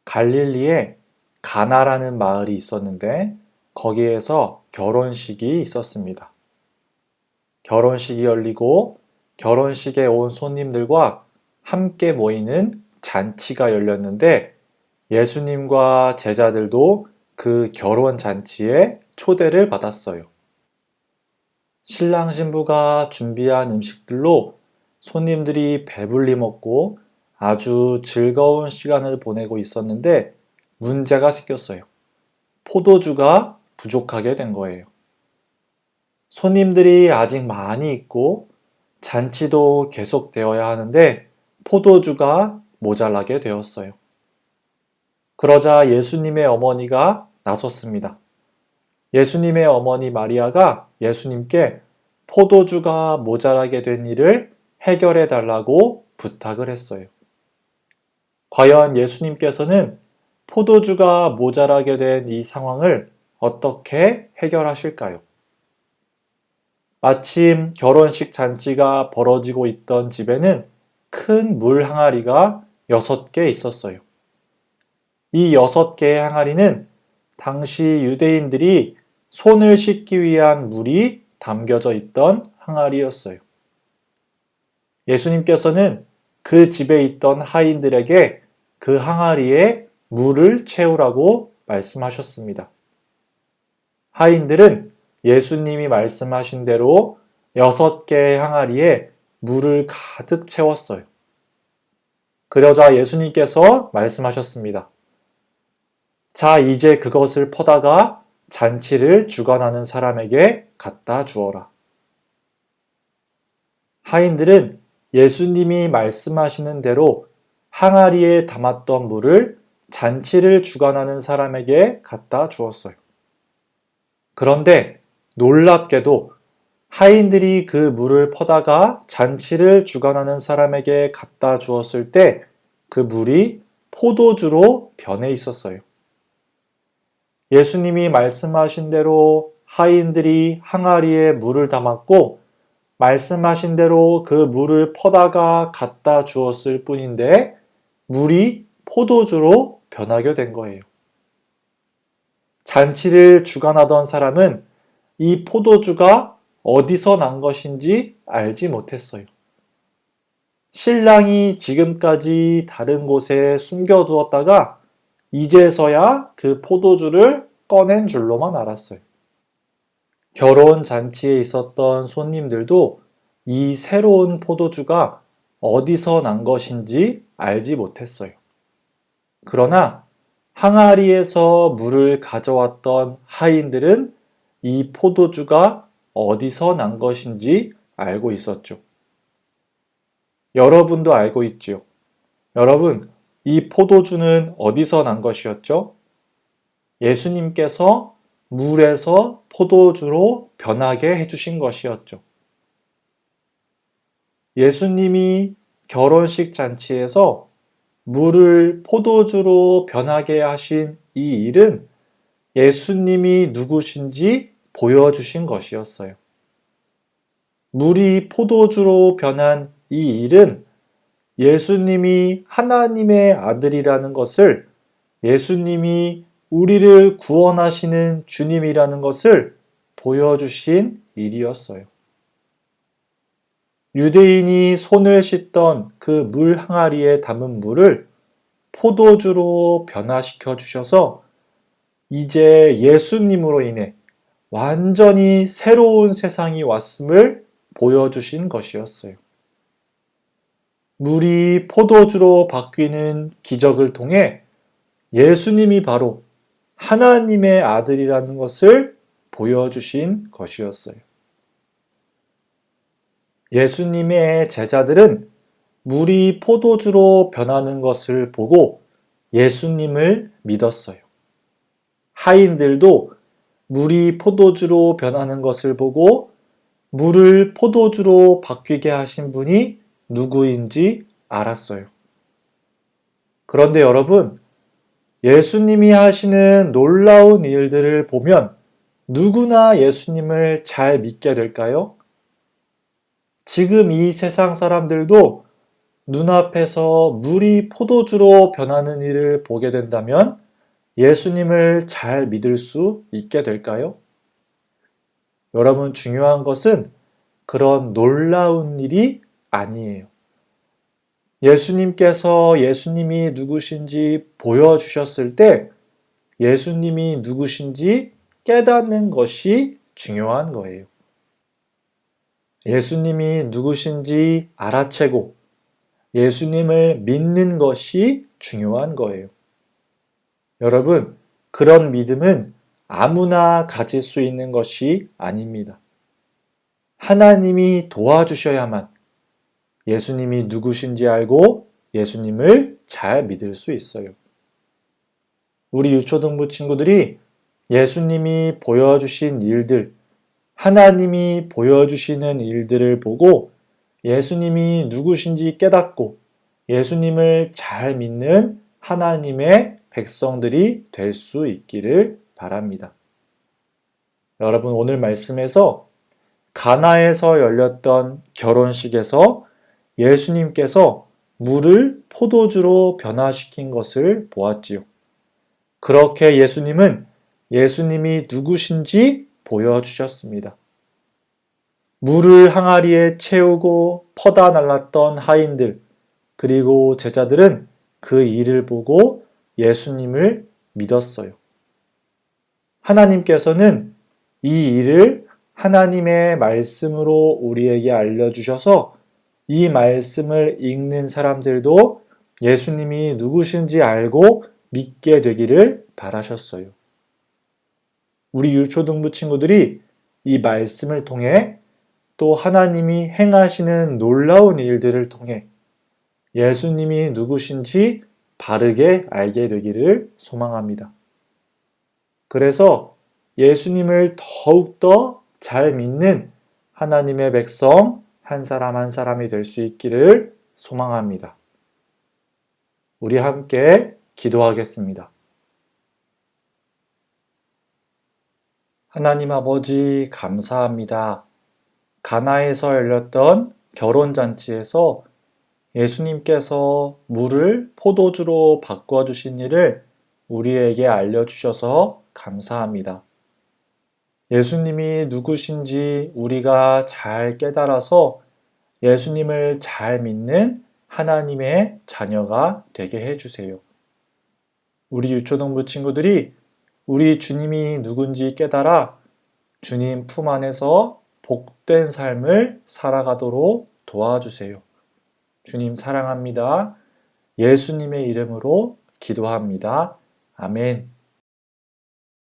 갈릴리에 가나라는 마을이 있었는데 거기에서 결혼식이 있었습니다. 결혼식이 열리고 결혼식에 온 손님들과 함께 모이는 잔치가 열렸는데 예수님과 제자들도 그 결혼 잔치에 초대를 받았어요. 신랑 신부가 준비한 음식들로 손님들이 배불리 먹고 아주 즐거운 시간을 보내고 있었는데 문제가 생겼어요. 포도주가 부족하게 된 거예요. 손님들이 아직 많이 있고 잔치도 계속되어야 하는데 포도주가 모자라게 되었어요. 그러자 예수님의 어머니가 나섰습니다. 예수님의 어머니 마리아가 예수님께 포도주가 모자라게 된 일을 해결해 달라고 부탁을 했어요. 과연 예수님께서는 포도주가 모자라게 된 이 상황을 어떻게 해결하실까요? 마침 결혼식 잔치가 벌어지고 있던 집에는 큰 물 항아리가 6개 있었어요. 이 6개의 항아리는 당시 유대인들이 손을 씻기 위한 물이 담겨져 있던 항아리였어요. 예수님께서는 그 집에 있던 하인들에게 그 항아리에 물을 채우라고 말씀하셨습니다. 하인들은 예수님이 말씀하신 대로 6개의 항아리에 물을 가득 채웠어요. 그러자 예수님께서 말씀하셨습니다. 자, 이제 그것을 퍼다가 잔치를 주관하는 사람에게 갖다 주어라. 하인들은 예수님이 말씀하시는 대로 항아리에 담았던 물을 잔치를 주관하는 사람에게 갖다 주었어요. 그런데 놀랍게도 하인들이 그 물을 퍼다가 잔치를 주관하는 사람에게 갖다 주었을 때 그 물이 포도주로 변해 있었어요. 예수님이 말씀하신 대로 하인들이 항아리에 물을 담았고 말씀하신 대로 그 물을 퍼다가 갖다 주었을 뿐인데 물이 포도주로 변하게 된 거예요. 잔치를 주관하던 사람은 이 포도주가 어디서 난 것인지 알지 못했어요. 신랑이 지금까지 다른 곳에 숨겨두었다가 이제서야 그 포도주를 꺼낸 줄로만 알았어요. 결혼 잔치에 있었던 손님들도 이 새로운 포도주가 어디서 난 것인지 알지 못했어요. 그러나 항아리에서 물을 가져왔던 하인들은 이 포도주가 어디서 난 것인지 알고 있었죠. 여러분도 알고 있지요. 여러분, 이 포도주는 어디서 난 것이었죠? 예수님께서 물에서 포도주로 변하게 해주신 것이었죠. 예수님이 결혼식 잔치에서 물을 포도주로 변하게 하신 이 일은 예수님이 누구신지 보여주신 것이었어요. 물이 포도주로 변한 이 일은 예수님이 하나님의 아들이라는 것을, 예수님이 우리를 구원하시는 주님이라는 것을 보여주신 일이었어요. 유대인이 손을 씻던 그 물 항아리에 담은 물을 포도주로 변화시켜 주셔서 이제 예수님으로 인해 완전히 새로운 세상이 왔음을 보여주신 것이었어요. 물이 포도주로 바뀌는 기적을 통해 예수님이 바로 하나님의 아들이라는 것을 보여주신 것이었어요. 예수님의 제자들은 물이 포도주로 변하는 것을 보고 예수님을 믿었어요. 하인들도 물이 포도주로 변하는 것을 보고 물을 포도주로 바뀌게 하신 분이 누구인지 알았어요. 그런데 여러분, 예수님이 하시는 놀라운 일들을 보면 누구나 예수님을 잘 믿게 될까요? 지금 이 세상 사람들도 눈앞에서 물이 포도주로 변하는 일을 보게 된다면 예수님을 잘 믿을 수 있게 될까요? 여러분, 중요한 것은 그런 놀라운 일이 아니에요. 예수님께서 예수님이 누구신지 보여주셨을 때 예수님이 누구신지 깨닫는 것이 중요한 거예요. 예수님이 누구신지 알아채고 예수님을 믿는 것이 중요한 거예요. 여러분, 그런 믿음은 아무나 가질 수 있는 것이 아닙니다. 하나님이 도와주셔야만 예수님이 누구신지 알고 예수님을 잘 믿을 수 있어요. 우리 유초등부 친구들이 예수님이 보여주신 일들, 하나님이 보여주시는 일들을 보고 예수님이 누구신지 깨닫고 예수님을 잘 믿는 하나님의 백성들이 될 수 있기를 바랍니다. 여러분, 오늘 말씀에서 가나에서 열렸던 결혼식에서 예수님께서 물을 포도주로 변화시킨 것을 보았지요. 그렇게 예수님은 예수님이 누구신지 보여주셨습니다. 물을 항아리에 채우고 퍼다 날랐던 하인들, 그리고 제자들은 그 일을 보고 예수님을 믿었어요. 하나님께서는 이 일을 하나님의 말씀으로 우리에게 알려주셔서 이 말씀을 읽는 사람들도 예수님이 누구신지 알고 믿게 되기를 바라셨어요. 우리 유초등부 친구들이 이 말씀을 통해 또 하나님이 행하시는 놀라운 일들을 통해 예수님이 누구신지 바르게 알게 되기를 소망합니다. 그래서 예수님을 더욱더 잘 믿는 하나님의 백성 한 사람 한 사람이 될 수 있기를 소망합니다. 우리 함께 기도하겠습니다. 하나님 아버지, 감사합니다. 가나에서 열렸던 결혼잔치에서 예수님께서 물을 포도주로 바꿔주신 일을 우리에게 알려주셔서 감사합니다. 예수님이 누구신지 우리가 잘 깨달아서 예수님을 잘 믿는 하나님의 자녀가 되게 해주세요. 우리 유초등부 친구들이 우리 주님이 누군지 깨달아 주님 품 안에서 복된 삶을 살아가도록 도와주세요. 주님 사랑합니다. 예수님의 이름으로 기도합니다. 아멘.